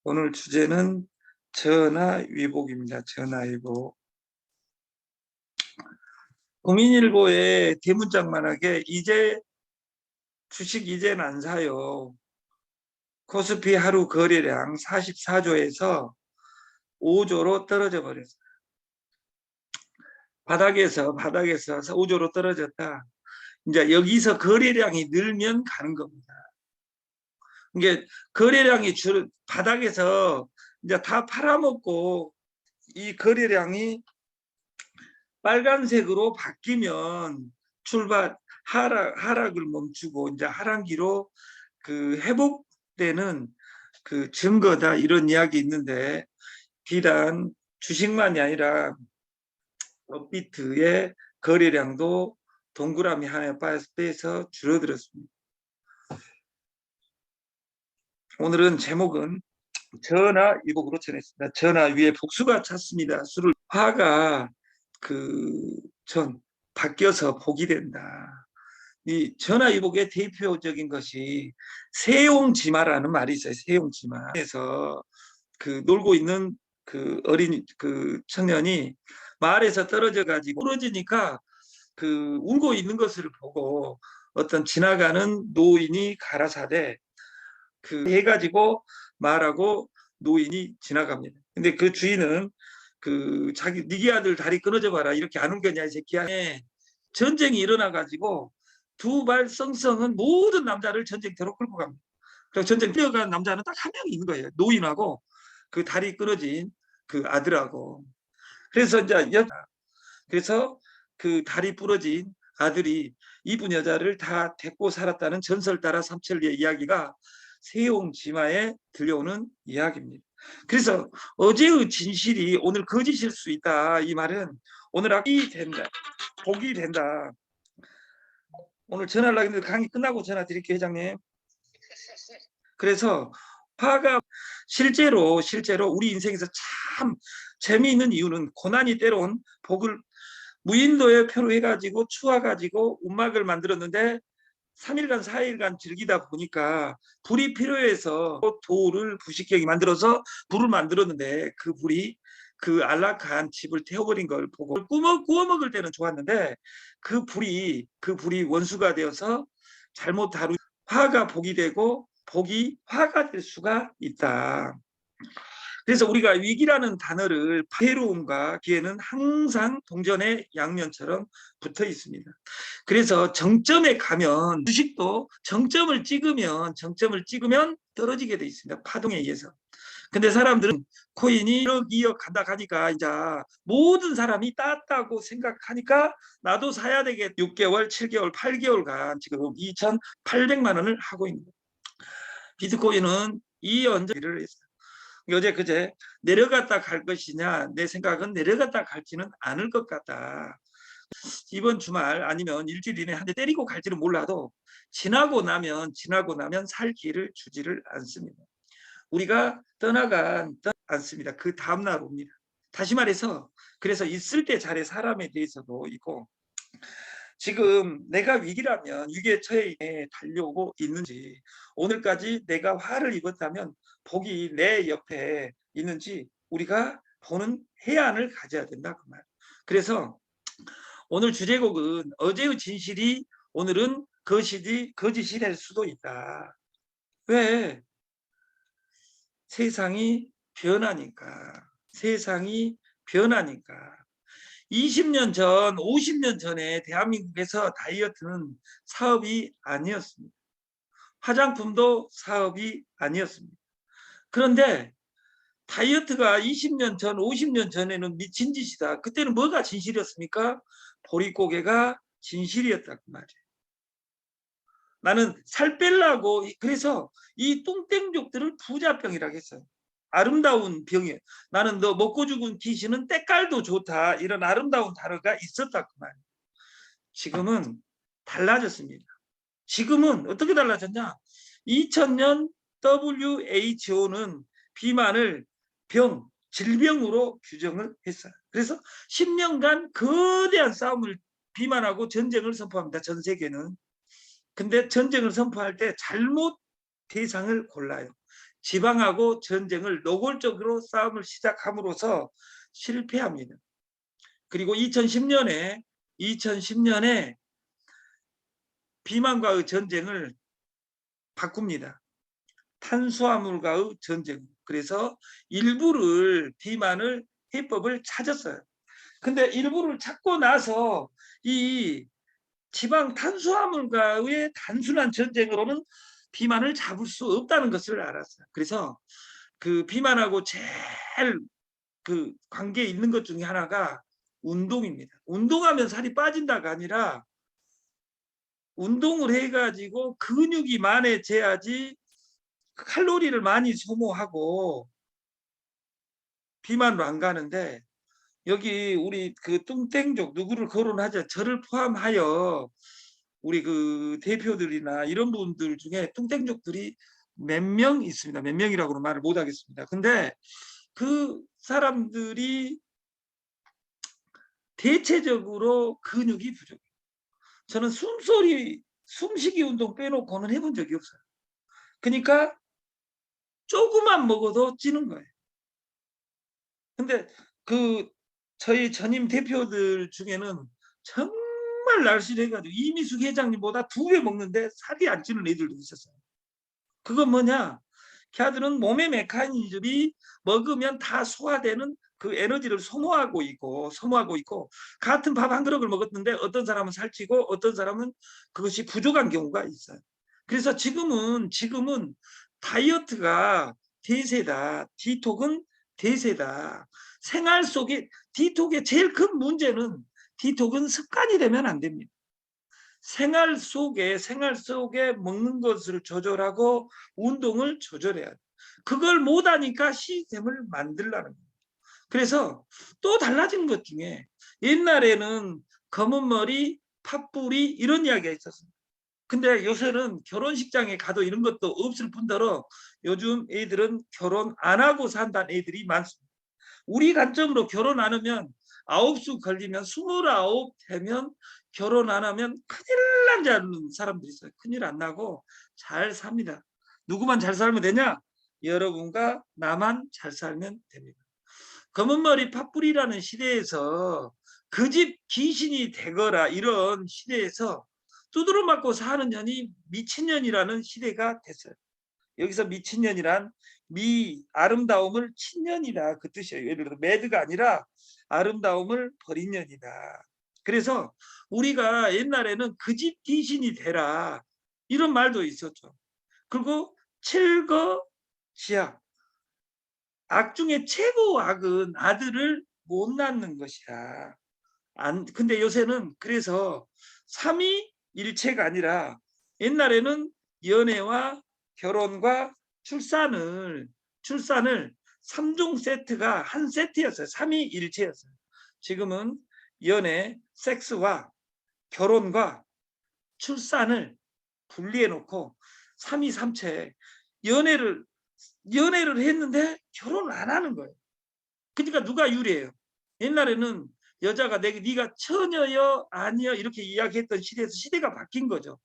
오늘 주제는 전화위복입니다. 전화위복. 국민일보에 대문짝만하게 주식 이제는 안 사요. 코스피 하루 거래량 44조에서 5조로 떨어져 버렸어요. 바닥에서 5조로 떨어졌다. 이제 여기서 거래량이 늘면 가는 겁니다. 이게 거래량이 바닥에서 이제 다 팔아먹고 이 거래량이 빨간색으로 바뀌면 하락을 멈추고 이제 하락기로 회복되는 증거다, 이런 이야기 있는데, 비단 주식만이 아니라 업비트의 거래량도 동그라미 하나에 빼서 줄어들었습니다. 오늘은 제목은 전화위복으로 전했습니다. 전화 위에 복수가 찼습니다. 화가 바뀌어서 복이 된다. 이 전화위복의 대표적인 것이 세용지마라는 말이 있어요. 세용지마에서 놀고 있는 어린 청년이 마을에서 떨어져 가지고 부러지니까 울고 있는 것을 보고 어떤 지나가는 노인이 가라사대 해가지고 말하고 노인이 지나갑니다. 근데 그 주인은 자기 니기 아들 다리 끊어져 봐라, 이렇게 안 옮겼냐 이 새끼야. 전쟁이 일어나 가지고 두 발 썽썽은 모든 남자를 전쟁터로 끌고 갑니다. 그래서 전쟁 뛰어간 남자는 딱 한 명이 있는 거예요. 노인하고 다리 끊어진 아들하고. 그래서 다리 부러진 아들이 이쁜 여자를 다 데리고 살았다는 전설 따라 삼천리의 이야기가 세용지마에 들려오는 이야기입니다. 그래서 어제의 진실이 오늘 거짓일 수 있다, 이 말은 오늘 복이 된다. 오늘 전화하려고 했는데 강의 끝나고 전화 드릴게요, 회장님. 그래서 화가 실제로 우리 인생에서 참 재미있는 이유는, 고난이 때론 복을 무인도에 표로 해가지고 추워가지고 움막을 만들었는데 3일간 4일간 즐기다 보니까 불이 필요해서 돌을 부식경이 만들어서 불을 만들었는데 그 불이 안락한 집을 태워버린 걸 보고 구워 먹을 때는 좋았는데 그 불이 원수가 되어서 잘못 다루 화가 복이 되고 복이 화가 될 수가 있다. 그래서 우리가 위기라는 단어를 괴로움과 기회는 항상 동전의 양면처럼 붙어 있습니다. 그래서 정점에 가면 주식도 정점을 찍으면 떨어지게 돼 있습니다. 파동에 의해서. 근데 사람들은 코인이 1억 2억 간다 가니까 이제 모든 사람이 땄다고 생각하니까 나도 사야 되겠. 6개월, 7개월, 8개월간 지금 2,800만 원을 하고 있는 거예요. 비트코인은 이 언저리를 했어요. 어제 그제 내려갔다 갈 것이냐, 내 생각은 내려갔다 갈지는 않을 것 같다. 이번 주말 아니면 일주일 이내에 한 대 때리고 갈지는 몰라도 지나고 나면 살 기회를 주지를 않습니다. 우리가 않습니다. 그 다음날 옵니다. 다시 말해서 그래서 있을 때 잘해 사람에 대해서도 있고, 지금 내가 위기라면 위기에 처해 달려오고 있는지, 오늘까지 내가 화를 입었다면 복이 내 옆에 있는지 우리가 보는 해안을 가져야 된다, 그 말. 그래서 오늘 주제곡은 어제의 진실이 오늘은 거짓이 될 수도 있다. 왜? 세상이 변하니까. 20년 전, 50년 전에 대한민국에서 다이어트는 사업이 아니었습니다. 화장품도 사업이 아니었습니다. 그런데 다이어트가 20년 전, 50년 전에는 미친 짓이다. 그때는 뭐가 진실이었습니까? 보릿고개가 진실이었다, 그 말이에요. 나는 살 빼려고, 그래서 이 뚱땡족들을 부자병이라고 했어요. 아름다운 병이에요. 나는 너 먹고 죽은 귀신은 때깔도 좋다, 이런 아름다운 단어가 있었다, 그 말이에요. 지금은 달라졌습니다. 지금은 어떻게 달라졌냐? 2000년 WHO는 비만을 질병으로 규정을 했어요. 그래서 10년간 거대한 싸움을, 비만하고 전쟁을 선포합니다, 전 세계는. 근데 전쟁을 선포할 때 잘못 대상을 골라요. 지방하고 전쟁을 노골적으로 싸움을 시작함으로써 실패합니다. 그리고 2010년에 비만과의 전쟁을 바꿉니다. 탄수화물과의 전쟁. 그래서 일부를 비만을 해법을 찾았어요. 근데 일부를 찾고 나서 이 지방 탄수화물과의 단순한 전쟁으로는 비만을 잡을 수 없다는 것을 알았어요. 그래서 그 비만하고 제일 그 관계에 있는 것 중에 하나가 운동입니다. 운동하면 살이 빠진다가 아니라 운동을 해가지고 근육이 만해져야지 칼로리를 많이 소모하고 비만으로 안 가는데, 여기 우리 그 뚱땡족 누구를 거론하자 저를 포함하여 우리 그 대표들이나 이런 분들 중에 뚱땡족들이 몇 명 있습니다. 몇 명이라고는 말을 못 하겠습니다. 근데 그 사람들이 대체적으로 근육이 부족해요. 저는 숨쉬기 운동 빼놓고는 해본 적이 없어요. 그러니까 조금만 먹어도 찌는 거예요. 근데 그 저희 전임 대표들 중에는 정말 날씬해가지고 이미숙 회장님보다 2배 먹는데 살이 안 찌는 애들도 있었어요. 그건 뭐냐? 걔들은 몸의 메커니즘이 먹으면 다 소화되는 그 에너지를 소모하고 있고 같은 밥 한 그릇을 먹었는데 어떤 사람은 살찌고 어떤 사람은 그것이 부족한 경우가 있어요. 그래서 지금은 다이어트가 대세다. 디톡은 대세다. 생활 속에 디톡의 제일 큰 문제는 디톡은 습관이 되면 안 됩니다. 생활 속에 먹는 것을 조절하고 운동을 조절해야 돼. 그걸 못하니까 시스템을 만들라는 거예요. 그래서 또 달라진 것 중에 옛날에는 검은 머리, 팥뿌리 이런 이야기가 있었어요. 근데 요새는 결혼식장에 가도 이런 것도 없을 뿐더러 요즘 애들은 결혼 안 하고 산다는 애들이 많습니다. 우리 관점으로 결혼 안 하면 9수 걸리면 29 되면 결혼 안 하면 큰일 난 줄 아는 사람들이 있어요. 큰일 안 나고 잘 삽니다. 누구만 잘 살면 되냐? 여러분과 나만 잘 살면 됩니다. 검은머리 팥뿌리라는 시대에서 그 집 귀신이 되거라 이런 시대에서 두드러 맞고 사는 년이 미친년이라는 시대가 됐어요. 여기서 미친년이란 아름다움을 친년이다 그 뜻이에요. 예를 들어 매드가 아니라 아름다움을 버린 년이다. 그래서 우리가 옛날에는 그 집 귀신이 되라 이런 말도 있었죠. 그리고 칠거지약, 악 중에 최고 악은 아들을 못 낳는 것이야. 근데 요새는 그래서 삼위일체가 아니라 옛날에는 연애와 결혼과 출산을 3종 세트가 한 세트였어요. 삼위일체였어요. 지금은 연애, 섹스와 결혼과 출산을 분리해 놓고 삼위삼체 연애를 했는데 결혼을 안 하는 거예요. 그러니까 누가 유리해요? 옛날에는 여자가 네가 처녀여 아니여 이렇게 이야기했던 시대에서 시대가 바뀐 거죠.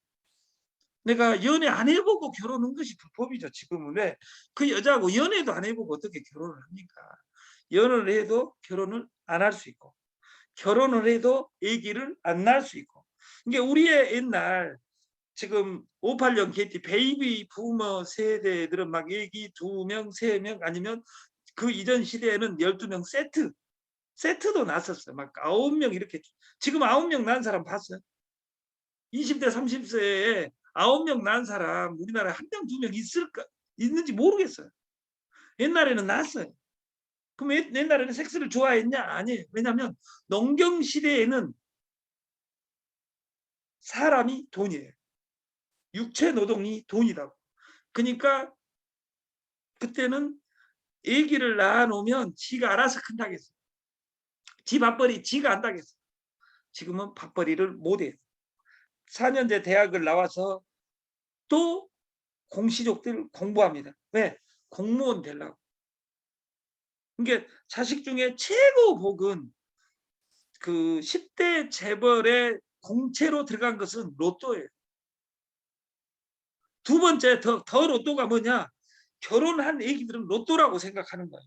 내가 연애 안 해보고 결혼한 것이 불법이죠. 지금은 왜? 그 여자하고 연애도 안 해보고 어떻게 결혼을 합니까? 연애를 해도 결혼을 안 할 수 있고 결혼을 해도 아기를 안 낳을 수 있고. 이게 우리의 옛날 지금 586 개티 베이비 부머 세대들은 막 아기 2명, 3명 아니면 그 이전 시대에는 12명 세트도 났었어요. 막 9명 이렇게. 지금 9명 난 사람 봤어요? 20대 30세에 9명 난 사람 우리나라에 1명 2명 있는지 모르겠어요. 옛날에는 났어요. 그럼 옛날에는 섹스를 좋아했냐? 아니에요. 왜냐하면 농경 시대에는 사람이 돈이에요. 육체 노동이 돈이다. 그러니까 그때는 아기를 낳아놓으면 지가 알아서 큰다겠어요. 지 밥벌이 지가 한다겠어요. 지금은 밥벌이를 못해요. 4년제 대학을 나와서 또 공시족들 공부합니다. 왜? 공무원 되려고. 그러니까 자식 중에 최고 복은 그 10대 재벌의 공채로 들어간 것은 로또예요. 두 번째 더 로또가 뭐냐? 결혼한 애기들은 로또라고 생각하는 거예요.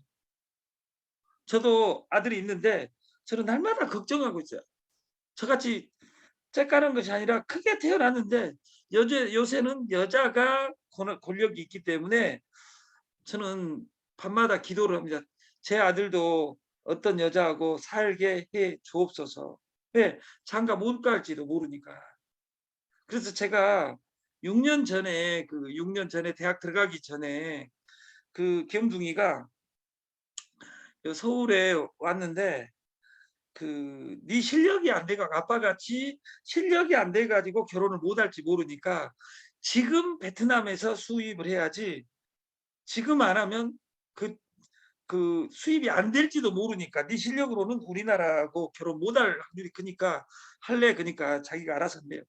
저도 아들이 있는데 저는 날마다 걱정하고 있어요. 저같이 째까는 것이 아니라 크게 태어났는데 요새는 여자가 권력이 있기 때문에 저는 밤마다 기도를 합니다. 제 아들도 어떤 여자하고 살게 해 주옵소서. 왜? 장가 못 갈지도 모르니까. 그래서 제가 6년 전에 대학 들어가기 전에 그 겸둥이가 서울에 왔는데 네 실력이 안 돼가 아빠같이 실력이 안 돼 가지고 결혼을 못 할지 모르니까 지금 베트남에서 수입을 해야지 지금 안 하면 그 수입이 안 될지도 모르니까 네 실력으로는 우리나라하고 결혼 못 할 확률이 크니까 할래. 그러니까 자기가 알아서 한대요.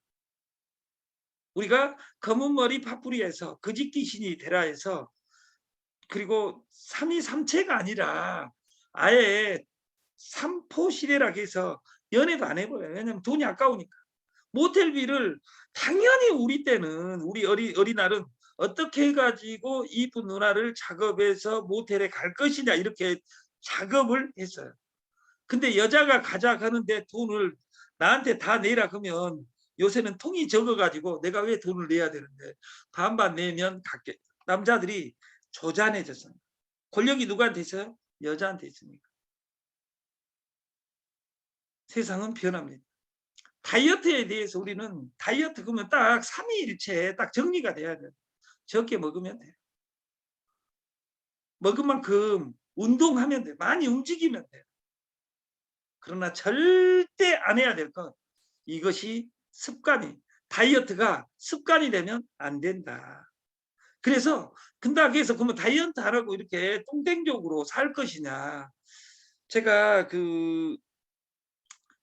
우리가 검은 머리 파뿌리에서 거짓 귀신이 되라 해서 그리고 삼위삼체가 아니라 아예 삼포시대라고 해서 연애도 안 해버려요. 왜냐면 돈이 아까우니까. 모텔비를 당연히 우리 때는 우리 어린날은 어떻게 해가지고 이쁜 누나를 작업해서 모텔에 갈 것이냐 이렇게 작업을 했어요. 근데 여자가 가자 하는데 돈을 나한테 다 내라 그러면 요새는 통이 적어가지고 내가 왜 돈을 내야 되는데 반반 내면 갈게. 남자들이 조잔해졌어요. 권력이 누구한테 있어요? 여자한테 있으니까. 세상은 변합니다. 다이어트에 대해서 우리는 다이어트 그러면 딱 삼위일체 딱 정리가 돼야 돼요. 적게 먹으면 돼요. 먹은 만큼 운동하면 돼요. 많이 움직이면 돼요. 그러나 절대 안 해야 될 건 이것이 습관이 다이어트가 습관이 되면 안 된다. 그래서 근다고 해서 그러면 다이어트 하라고 이렇게 똥땡적으로 살 것이냐. 제가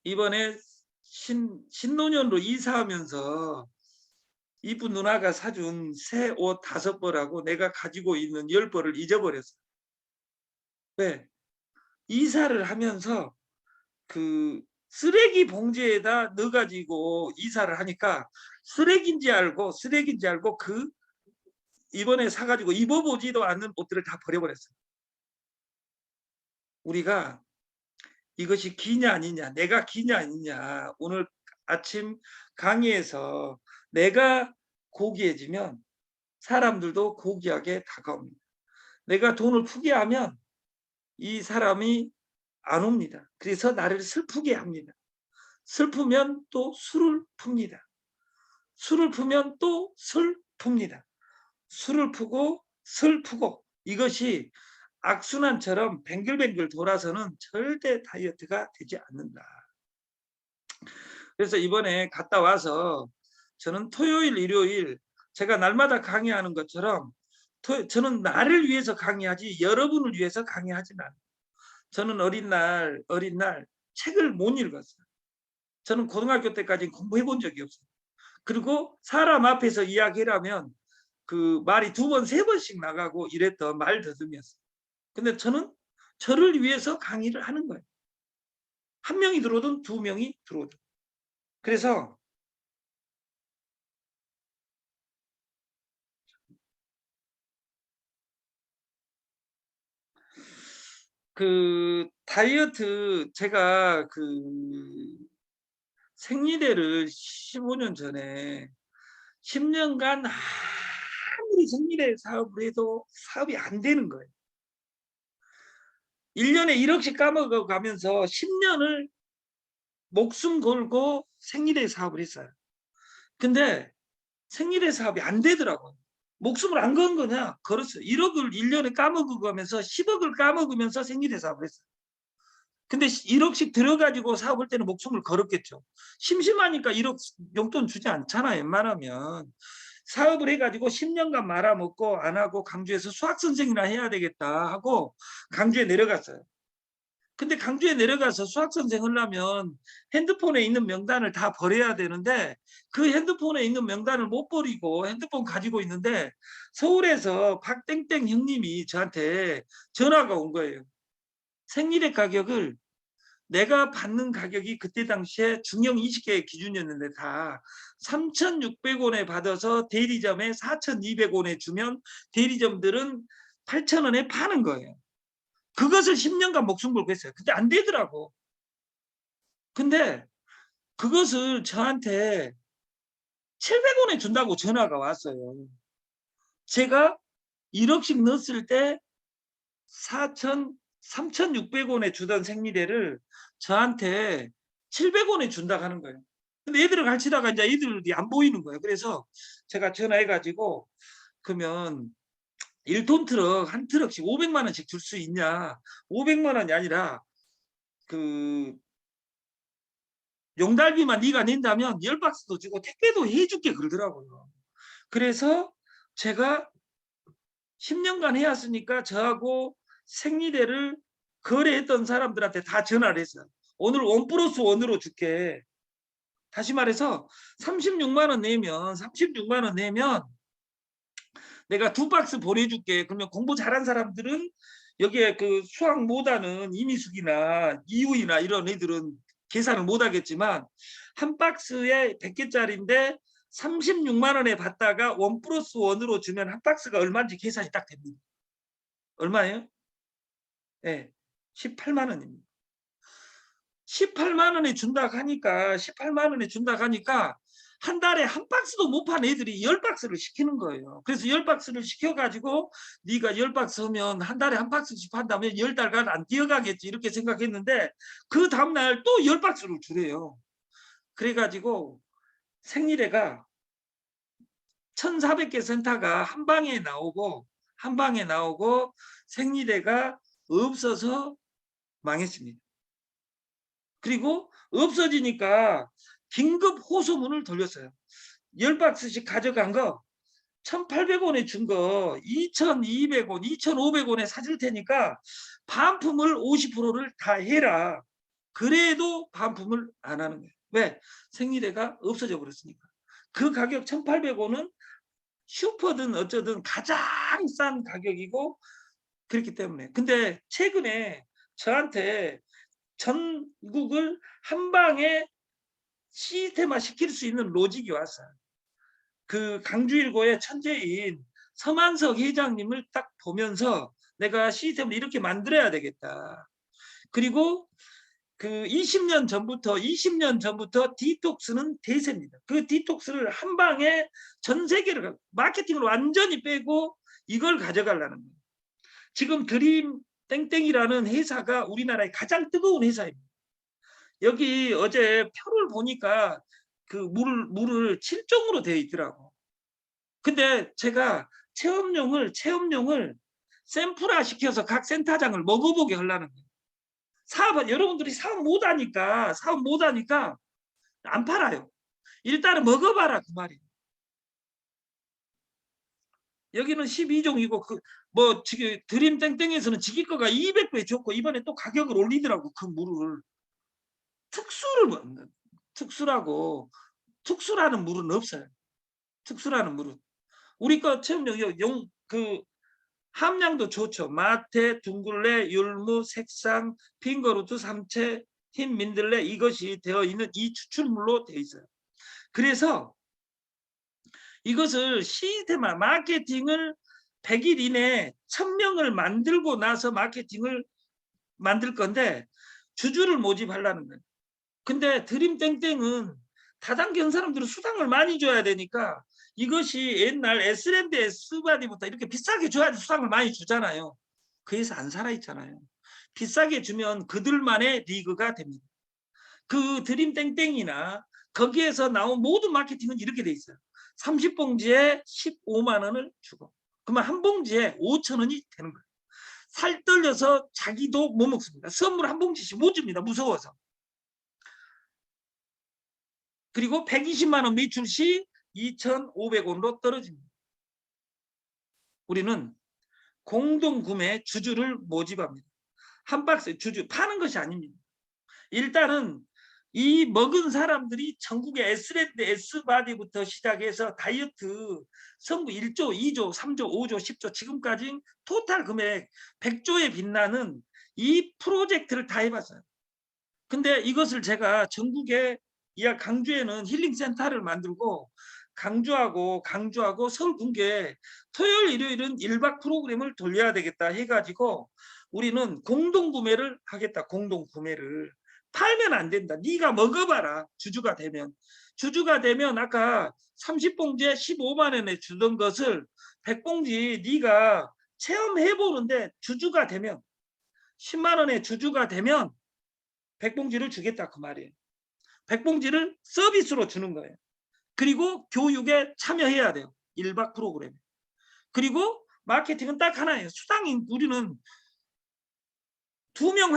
이번에 신노년으로 이사하면서 이쁜 누나가 사준 새 옷 5벌하고 내가 가지고 있는 10벌을 잊어버렸어요. 왜? 이사를 하면서 쓰레기 봉지에다 넣어가지고 이사를 하니까 쓰레기인지 알고 이번에 사가지고 입어보지도 않는 옷들을 다 버려버렸어요. 우리가 이것이 기냐 아니냐, 내가 기냐 아니냐. 오늘 아침 강의에서 내가 고귀해지면 사람들도 고귀하게 다가옵니다. 내가 돈을 푸게하면 이 사람이 안 옵니다. 그래서 나를 슬프게 합니다. 슬프면 또 술을 풉니다. 술을 푸면 또 슬픕니다. 술을 푸고 슬프고 이것이 악순환처럼 뱅글뱅글 돌아서는 절대 다이어트가 되지 않는다. 그래서 이번에 갔다 와서 저는 토요일, 일요일 제가 날마다 강의하는 것처럼 저는 나를 위해서 강의하지 여러분을 위해서 강의하지는 않아요. 저는 어린 날 책을 못 읽었어요. 저는 고등학교 때까지 공부해 본 적이 없어요. 그리고 사람 앞에서 이야기를 하면 말이 2번, 3번씩 나가고 이랬던 말 더듬이었어요. 근데 저는 저를 위해서 강의를 하는 거예요. 1명이 들어오든 2명이 들어오든. 그래서 다이어트 제가 생리대를 15년 전에 10년간 아무리 생리대 사업을 해도 사업이 안 되는 거예요. 1년에 1억씩 까먹어 가면서 10년을 목숨 걸고 생리대 사업을 했어요. 근데 생리대 사업이 안 되더라고요. 목숨을 안 건 거냐? 걸었어요. 1억을 1년에 까먹으면서 10억을 까먹으면서 생리대 사업을 했어요. 근데 1억씩 들어가지고 사업할 때는 목숨을 걸었겠죠. 심심하니까 1억 용돈 주지 않잖아요. 웬만하면. 사업을 해가지고 10년간 말아먹고 안 하고 강주에서 수학선생이나 해야 되겠다 하고 강주에 내려갔어요. 근데 강주에 내려가서 수학선생 하려면 핸드폰에 있는 명단을 다 버려야 되는데 그 핸드폰에 있는 명단을 못 버리고 핸드폰 가지고 있는데 서울에서 박땡땡 형님이 저한테 전화가 온 거예요. 생리대 가격을 내가 받는 가격이 그때 당시에 중형 20개 기준이었는데 다 3,600원에 받아서 대리점에 4,200원에 주면 대리점들은 8,000원에 파는 거예요. 그것을 10년간 목숨 걸고 했어요. 근데 안 되더라고. 근데 그것을 저한테 700원에 준다고 전화가 왔어요. 제가 1억씩 넣었을 때 3,600원에 주던 생리대를 저한테 700원에 준다고 하는 거예요. 근데 애들을 가르치다가 이제 애들이 안 보이는 거예요. 그래서 제가 전화해가지고 그러면 1톤 트럭 한 트럭씩 500만 원씩 줄 수 있냐? 500만 원이 아니라 그 용달비만 네가 낸다면 10박스도 주고 택배도 해줄게 그러더라고요. 그래서 제가 10년간 해왔으니까 저하고 생리대를 거래했던 사람들한테 다 전화를 했어요. 오늘 1+1으로 줄게. 다시 말해서 36만 원 내면 내가 2박스 보내줄게. 그러면 공부 잘한 사람들은 여기에 그 수학 못하는 이미숙이나 이우이나 이런 애들은 계산을 못하겠지만 한 박스에 100개짜리인데 36만 원에 받다가 1+1으로 주면 한 박스가 얼마인지 계산이 딱 됩니다. 얼마예요? 네, 18만 원입니다. 18만 원에 준다고 하니까 한 달에 한 박스도 못 판 애들이 10박스를 시키는 거예요. 그래서 10박스를 시켜가지고 네가 10박스 하면 한 달에 한 박스씩 판다면 10달간 안 뛰어가겠지 이렇게 생각했는데 그 다음날 또 10박스를 주래요. 그래가지고 생리대가 1,400개 센터가 한 방에 나오고 생리대가 없어서 망했습니다. 그리고 없어지니까 긴급 호소문을 돌렸어요. 10박스씩 가져간 거 1,800원에 준 거 2,200원, 2,500원에 사줄 테니까 반품을 50%를 다 해라. 그래도 반품을 안 하는 거예요. 왜? 생리대가 없어져 버렸으니까. 그 가격 1,800원은 슈퍼든 어쩌든 가장 싼 가격이고 그렇기 때문에. 근데 최근에 저한테 전국을 한 방에 시스템화 시킬 수 있는 로직이 왔어요. 그 강주일고의 천재인 서만석 회장님을 딱 보면서 내가 시스템을 이렇게 만들어야 되겠다. 그리고 그 20년 전부터 디톡스는 대세입니다. 그 디톡스를 한 방에 전 세계를 마케팅을 완전히 빼고 이걸 가져가려는 거예요. 지금 드림 땡땡이라는 회사가 우리나라의 가장 뜨거운 회사입니다. 여기 어제 표를 보니까 그 물을 7종으로 되어 있더라고. 근데 제가 체험용을 샘플화 시켜서 각 센터장을 먹어보게 하려는 거예요. 여러분들이 사업 못하니까 안 팔아요. 일단은 먹어봐라 그 말이에요. 여기는 12종이고 뭐 지금 드림 땡땡에서는 지기 거가 200배 줬고 이번에 또 가격을 올리더라고 그 물을. 특수라는 물은 없어요. 특수라는 물은. 우리 거 체험용 그 함량도 좋죠. 마테, 둥글레, 율무, 색상, 핑거루트, 삼채, 흰 민들레 이것이 되어 있는 이 추출물로 되어 있어요. 그래서 이것을 시스템화 마케팅을 100일 이내에 1,000명을 만들고 나서 마케팅을 만들 건데 주주를 모집하려는 거예요. 근데 드림땡땡은 다단계 한 사람들은 수당을 많이 줘야 되니까 이것이 옛날 S랜드 S바디부터 이렇게 비싸게 줘야지 수당을 많이 주잖아요. 그래서 안 살아있잖아요. 비싸게 주면 그들만의 리그가 됩니다. 그 드림땡땡이나 거기에서 나온 모든 마케팅은 이렇게 돼 있어요. 30봉지에 15만 원을 주고 그러면 한 봉지에 5천 원이 되는 거예요. 살 떨려서 자기도 못 먹습니다. 선물 한 봉지씩 못 줍니다. 무서워서. 그리고 120만 원 매출 시 2,500원으로 떨어집니다. 우리는 공동구매 주주를 모집합니다. 한 박스 주주 파는 것이 아닙니다. 일단은 이 먹은 사람들이 전국의 S랜드 S바디부터 시작해서 다이어트 성부 1조, 2조, 3조, 5조, 10조 지금까지 토탈 금액 100조에 빛나는 이 프로젝트를 다 해봤어요. 근데 이것을 제가 전국에 강주에는 힐링센터를 만들고 강주하고 서울 군교에 토요일 일요일은 1박 프로그램을 돌려야 되겠다 해가지고 우리는 공동 구매를 하겠다. 공동 구매를 팔면 안 된다. 네가 먹어봐라. 주주가 되면 아까 30봉지에 15만 원에 주던 것을 100봉지 네가 체험해 보는데 주주가 되면 10만 원에 주주가 되면 100봉지를 주겠다 그 말이에요. 100봉지를 서비스로 주는 거예요. 그리고 교육에 참여해야 돼요. 1박 프로그램. 그리고 마케팅은 딱 하나예요. 수당이 우리는 2명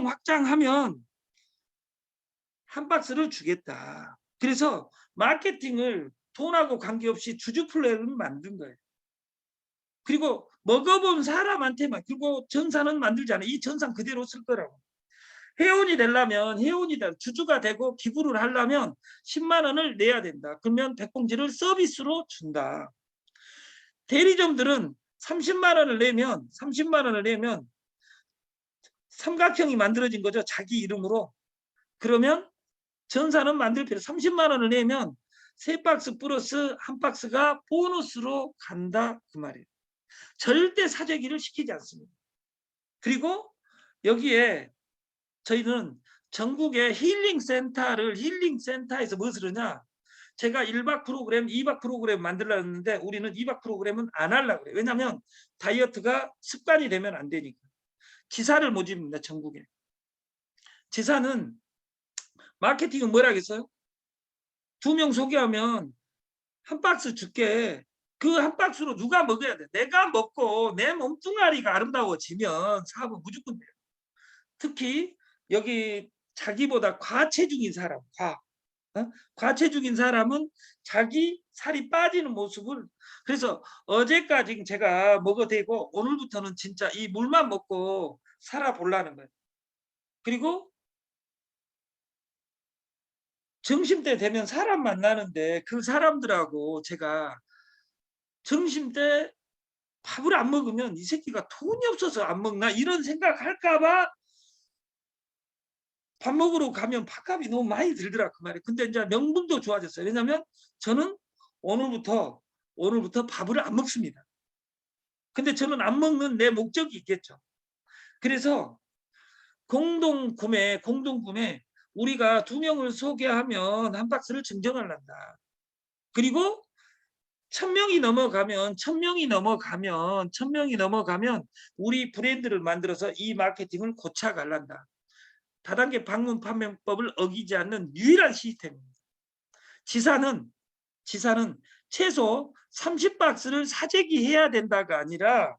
확장하면 한 박스를 주겠다. 그래서 마케팅을 돈하고 관계없이 주주 플랜을 만든 거예요. 그리고 먹어본 사람한테만, 그리고 전산은 만들지 않아요. 이 전산 그대로 쓸 거라고. 회원이 되려면 주주가 되고 기부를 하려면 10만 원을 내야 된다. 그러면 100봉지를 서비스로 준다. 대리점들은 30만 원을 내면 삼각형이 만들어진 거죠. 자기 이름으로. 그러면 전사는 만들 필요 30만 원을 내면 3박스 플러스 1박스가 보너스로 간다 그 말이에요. 절대 사재기를 시키지 않습니다. 그리고 여기에 저희는 전국의 힐링센터에서 무엇을 하냐, 제가 1박 프로그램 2박 프로그램 만들려고 했는데 우리는 2박 프로그램은 안 하려고 그래요. 왜냐하면 다이어트가 습관이 되면 안 되니까. 지사를 모집니다. 전국에. 지사는 마케팅은 뭐라 하겠어요? 2명 소개하면 한 박스 줄게. 그 한 박스로 누가 먹어야 돼? 내가 먹고 내 몸뚱아리가 아름다워지면 사업은 무조건 돼요. 특히 여기 자기보다 과체중인 사람, 과체중인 사람은 자기 살이 빠지는 모습을, 그래서 어제까지 제가 먹어대고 오늘부터는 진짜 이 물만 먹고 살아보려는 거예요. 그리고 점심때 되면 사람 만나는데 그 사람들하고 제가 점심때 밥을 안 먹으면 이 새끼가 돈이 없어서 안 먹나 이런 생각할까봐 밥 먹으러 가면 밥값이 너무 많이 들더라 그 말이에요. 근데 이제 명분도 좋아졌어요. 왜냐하면 저는 오늘부터 밥을 안 먹습니다. 근데 저는 안 먹는 내 목적이 있겠죠. 그래서 공동구매 우리가 2명을 소개하면 한 박스를 증정을 한다. 그리고 1000명이 넘어가면 우리 브랜드를 만들어서 이 마케팅을 고쳐갈란다. 다단계 방문 판매법을 어기지 않는 유일한 시스템입니다. 지사는 최소 30박스를 사재기해야 된다가 아니라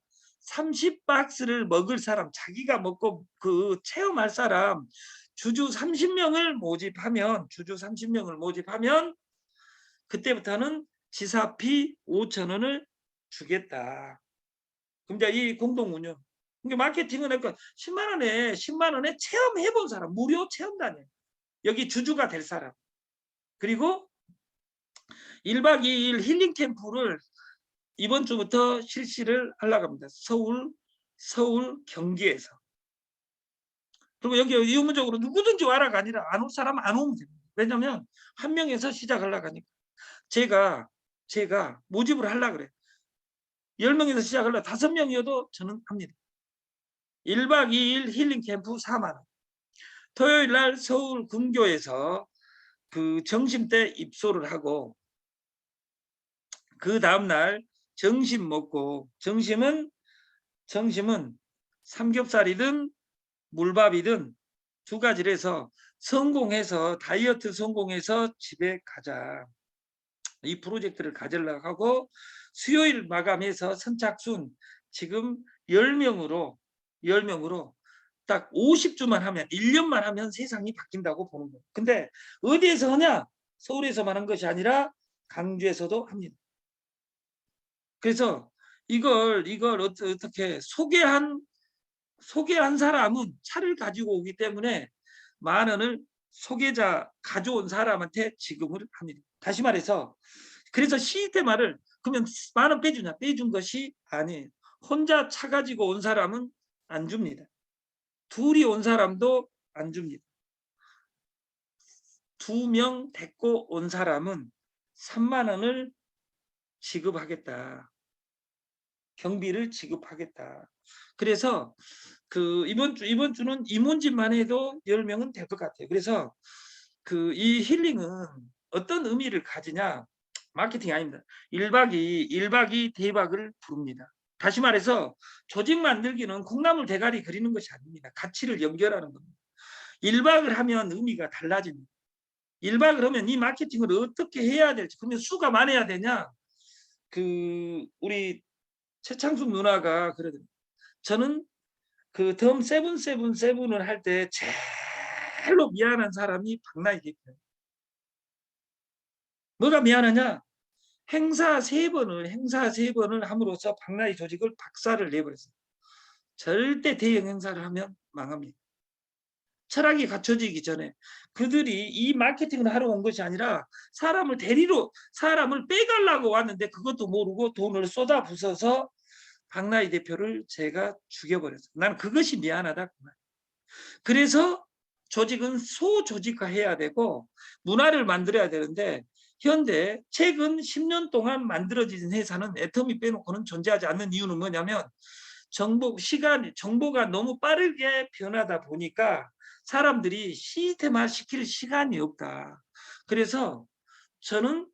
30박스를 먹을 사람, 자기가 먹고 그 체험할 사람 주주 30명을 모집하면 그때부터는 지사비 5,000원을 주겠다. 그럼 이제 이 공동운영. 그러니까 마케팅은 그러니까 10만 원에 체험해본 사람, 무료 체험단이에요. 여기 주주가 될 사람. 그리고 1박 2일 힐링 캠프를 이번 주부터 실시를 하려고 합니다. 서울 경기에서. 그리고 여기 의무적으로 누구든지 와라가 아니라 안 올 사람은 안 오면 됩니다. 왜냐하면 한 명에서 시작하려고 하니까. 제가 모집을 하려고 그래요. 10명에서 시작하려고 5명이어도 저는 합니다. 1박 2일 힐링 캠프 4만 원. 토요일 날 서울 군교에서 그 점심 때 입소를 하고 그 다음 날 점심 먹고, 점심은 삼겹살이든 물밥이든 2가지를 해서 다이어트 성공해서 집에 가자. 이 프로젝트를 가지려고 하고 수요일 마감해서 선착순 지금 10명으로 딱 50주만 하면 1년만 하면 세상이 바뀐다고 보는 거예요. 근데 어디에서 하냐? 서울에서만 한 것이 아니라 강주에서도 합니다. 그래서 이걸 어떻게 소개한 사람은 차를 가지고 오기 때문에 만 원을 소개자 가져온 사람한테 지급을 합니다. 다시 말해서 그래서 시스템화를 그러면 만 원 빼주냐? 빼준 것이 아니에요. 혼자 차 가지고 온 사람은 안 줍니다. 둘이 온 사람도 안 줍니다. 2명 데리고 온 사람은 3만 원을 지급하겠다. 경비를 지급하겠다. 그래서 이번 주는 임원진만 해도 10명은 될 것 같아요. 그래서 이 힐링은 어떤 의미를 가지냐? 마케팅이 아닙니다. 1박이 대박을 부릅니다. 다시 말해서 조직 만들기는 콩나물 대가리 그리는 것이 아닙니다. 가치를 연결하는 겁니다. 1박을 하면 의미가 달라집니다. 1박을 하면 이 마케팅을 어떻게 해야 될지, 그러면 수가 많아야 되냐? 우리 최창숙 누나가 그러더니 저는 덤 777을 할 때 제일로 미안한 사람이 박나희 대표예요. 뭐가 미안하냐? 행사 3번을 함으로써 박나희 조직을 박살을 내버렸어요. 절대 대형 행사를 하면 망합니다. 철학이 갖춰지기 전에 그들이 이 마케팅을 하러 온 것이 아니라 사람을 빼가려고 왔는데 그것도 모르고 돈을 쏟아부어서 박나희 대표를 제가 죽여버렸어요. 난 그것이 미안하다. 그래서 조직은 소조직화해야 되고 문화를 만들어야 되는데 현대 최근 10년 동안 만들어진 회사는 애터미 빼놓고는 존재하지 않는 이유는 뭐냐면 정보가 너무 빠르게 변하다 보니까 사람들이 시스템화 시킬 시간이 없다. 그래서 저는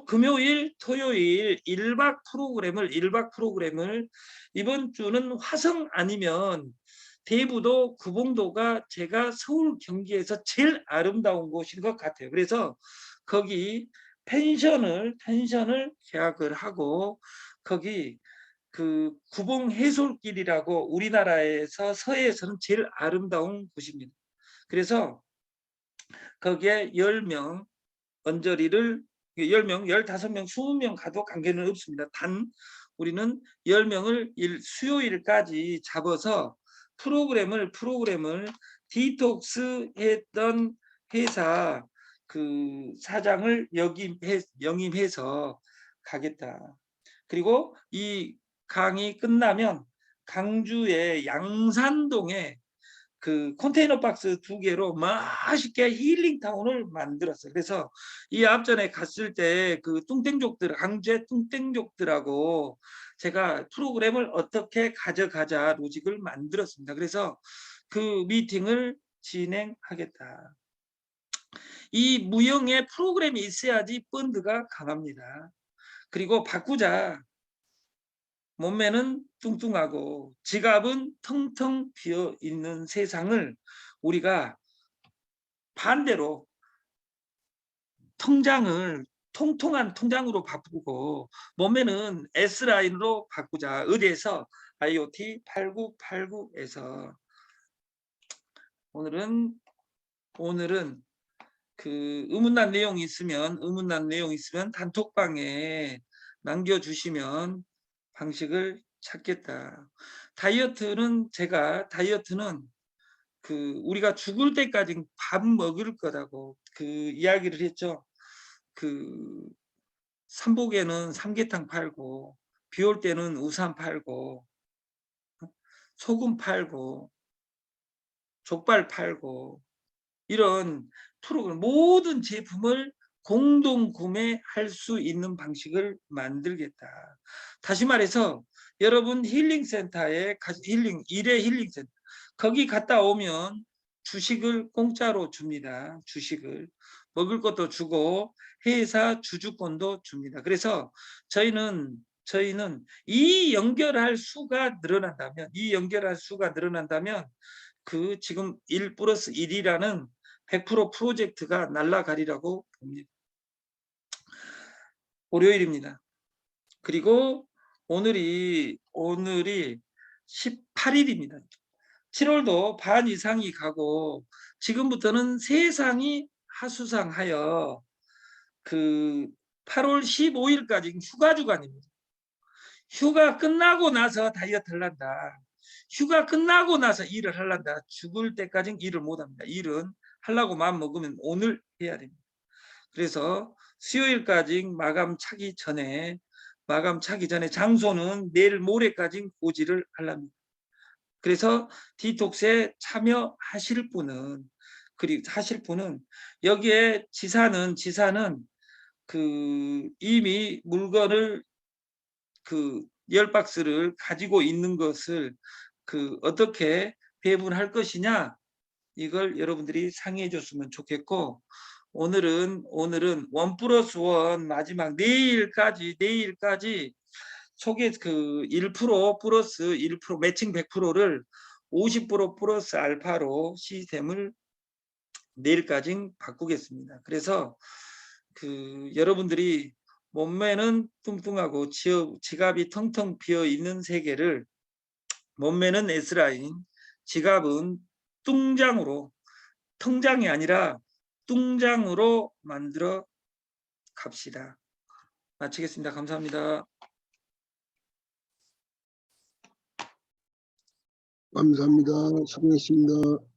금요일, 토요일 1박 프로그램을 이번 주는 화성 아니면 대부도 구봉도가 제가 서울 경기에서 제일 아름다운 곳인 것 같아요. 그래서 거기 펜션을 계약을 하고 거기 구봉 해솔길이라고 우리나라에서 서해에서는 제일 아름다운 곳입니다. 그래서 거기에 10명 언저리를 10명, 15명, 20명 가도 관계는 없습니다. 단 우리는 10명을 수요일까지 잡아서 프로그램을 디톡스 했던 회사 사장을 영임해서 가겠다. 그리고 이 강의 끝나면 강주의 양산동에 컨테이너 박스 2개로 맛있게 힐링타운을 만들었어요. 그래서 이 앞전에 갔을 때 강주의 뚱땡족들하고 제가 프로그램을 어떻게 가져가자 로직을 만들었습니다. 그래서 미팅을 진행하겠다. 이 무형의 프로그램이 있어야지 펀드가 강합니다. 그리고 바꾸자. 몸매는 뚱뚱하고 지갑은 텅텅 비어 있는 세상을 우리가 반대로 통통한 통장으로 바꾸고 몸매는 S라인으로 바꾸자. 어디에서? IoT 8989에서 오늘은 의문난 내용이 있으면 단톡방에 남겨주시면 방식을 찾겠다. 다이어트는 우리가 죽을 때까지 밥 먹을 거라고 이야기를 했죠. 삼복에는 삼계탕 팔고 비 올 때는 우산 팔고 소금 팔고 족발 팔고 이런 프로그램 모든 제품을 공동 구매할 수 있는 방식을 만들겠다. 다시 말해서 여러분 힐링센터에 일회 힐링센터 거기 갔다 오면 주식을 공짜로 줍니다. 주식을 먹을 것도 주고 회사 주주권도 줍니다. 그래서 저희는 연결할 수가 늘어난다면 지금 1+1이라는 100% 프로젝트가 날아가리라고 봅니다. 월요일입니다. 그리고 오늘이 18일입니다. 7월도 반 이상이 가고 지금부터는 세상이 하수상하여 8월 15일까지 휴가 주간입니다. 휴가 끝나고 나서 다이어트를 한다. 휴가 끝나고 나서 일을 하려다 죽을 때까지 일을 못합니다. 일은 하려고 마음 먹으면 오늘 해야 됩니다. 그래서 수요일까지 마감 차기 전에 장소는 내일 모레까지 고지를 하랍니다. 그래서 디톡스에 참여하실 분은 여기에 지사는 이미 물건을 10박스를 가지고 있는 것을 어떻게 배분할 것이냐, 이걸 여러분들이 상의해 줬으면 좋겠고, 오늘은 1+1 마지막 내일까지 소개 1% 플러스 1% 매칭 100%를 50% 플러스 알파로 시스템을 내일까지 바꾸겠습니다. 그래서 여러분들이 몸매는 뚱뚱하고 지갑이 텅텅 비어 있는 세계를, 몸매는 S라인, 지갑은 통장이 아니라 뚱장으로 만들어 갑시다. 마치겠습니다. 감사합니다. 감사합니다. 수고했습니다.